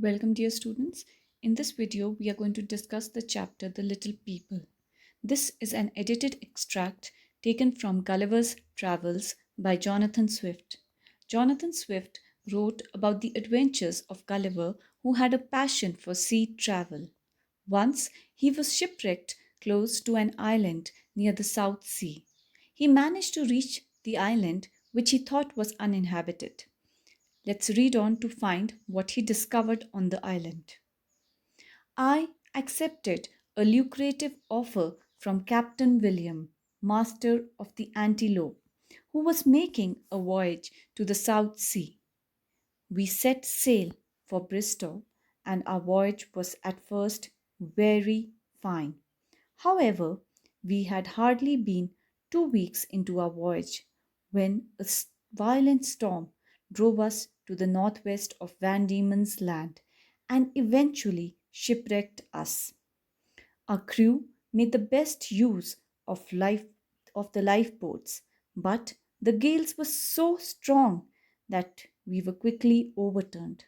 Welcome, dear students. In this video, we are going to discuss the chapter The Little People. This is an edited extract taken from Gulliver's Travels by Jonathan Swift. Jonathan Swift wrote about the adventures of Gulliver, who had a passion for sea travel. Once, he was shipwrecked close to an island near the South Sea. He managed to reach the island, which he thought was uninhabited. Let's read on to find what he discovered on the island. I accepted a lucrative offer from Captain William, master of the Antelope, who was making a voyage to the South Sea. We set sail for Bristol, and our voyage was at first very fine. However, we had hardly been 2 weeks into our voyage when a violent storm drove us to the northwest of Van Diemen's Land and eventually shipwrecked us. Our crew made the best use of the lifeboats, but the gales were so strong that we were quickly overturned.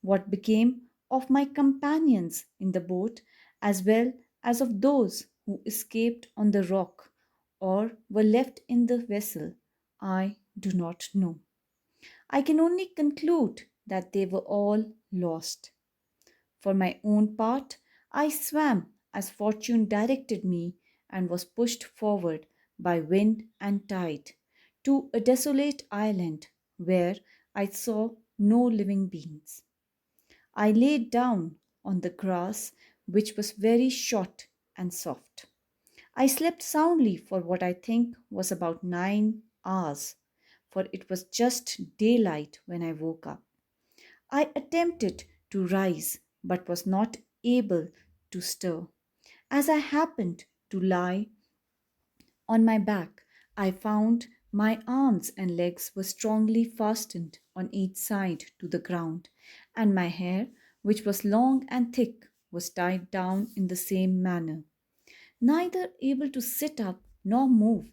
What became of my companions in the boat, as well as of those who escaped on the rock or were left in the vessel, I do not know. I can only conclude that they were all lost. For my own part, I swam as fortune directed me and was pushed forward by wind and tide to a desolate island where I saw no living beings. I lay down on the grass, which was very short and soft. I slept soundly for what I think was about 9 hours, for it was just daylight when I woke up. I attempted to rise, but was not able to stir. As I happened to lie on my back, I found my arms and legs were strongly fastened on each side to the ground, and my hair, which was long and thick, was tied down in the same manner. Neither able to sit up nor move,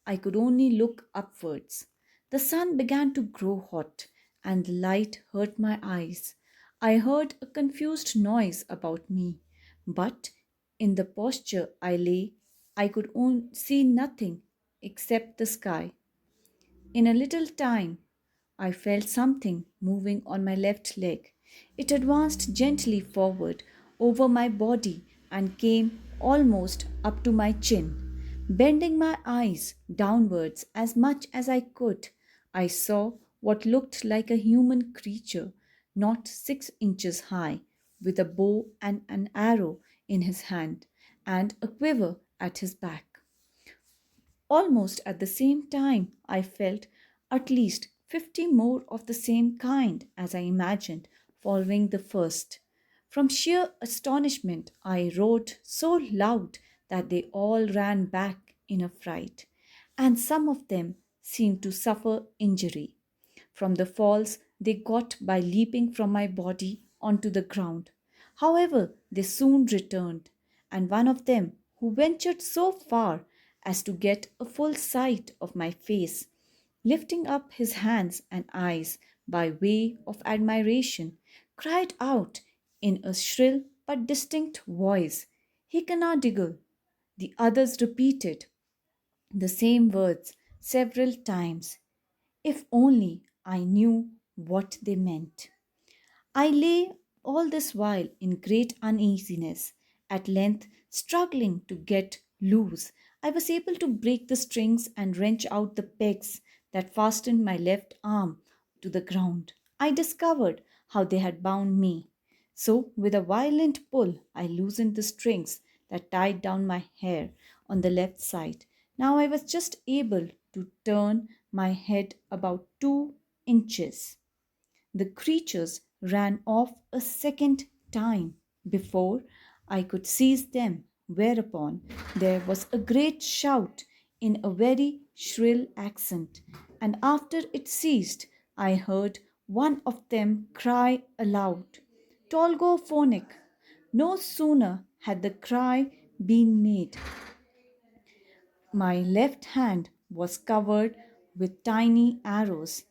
I could only look upwards. The sun began to grow hot, and the light hurt my eyes. I heard a confused noise about me, but in the posture I lay, I could see nothing except the sky. In a little time, I felt something moving on my left leg. It advanced gently forward over my body and came almost up to my chin. Bending my eyes downwards as much as I could, I saw what looked like a human creature, not 6 inches high, with a bow and an arrow in his hand and a quiver at his back. Almost at the same time, I felt at least 50 more of the same kind as I imagined following the first. From sheer astonishment, I roared so loud that they all ran back in a fright, and some of them seemed to suffer injury from the falls they got by leaping from my body onto the ground. However, they soon returned, and one of them, who ventured so far as to get a full sight of my face, lifting up his hands and eyes by way of admiration, cried out in a shrill but distinct voice, Hickanadigal. The others repeated the same words several times. If only I knew what they meant. I lay all this while in great uneasiness. At length, struggling to get loose, I was able to break the strings and wrench out the pegs that fastened my left arm to the ground. I discovered how they had bound me. So, with a violent pull, I loosened the strings that tied down my hair on the left side. Now I was just able to turn my head about 2 inches. The creatures ran off a second time before I could seize them, whereupon there was a great shout in a very shrill accent, and after it ceased, I heard one of them cry aloud, Tolgo phonic. No sooner had the cry been made, my left hand was covered with tiny arrows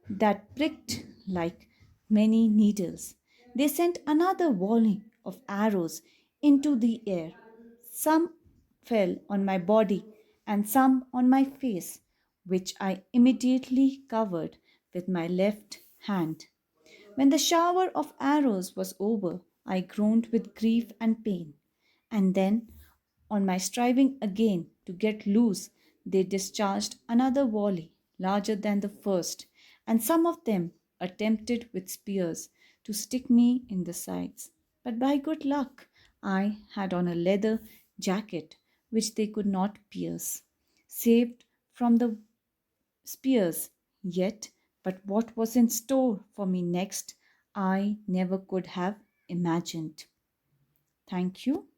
that pricked like many needles. They sent another volley of arrows into the air. Some fell on my body and some on my face, which I immediately covered with my left hand. When the shower of arrows was over, I groaned with grief and pain. And then, on my striving again to get loose, they discharged another volley larger than the first, and some of them attempted with spears to stick me in the sides. But by good luck, I had on a leather jacket which they could not pierce, saved from the spears. Yet, but what was in store for me next, I never could have imagined. Thank you.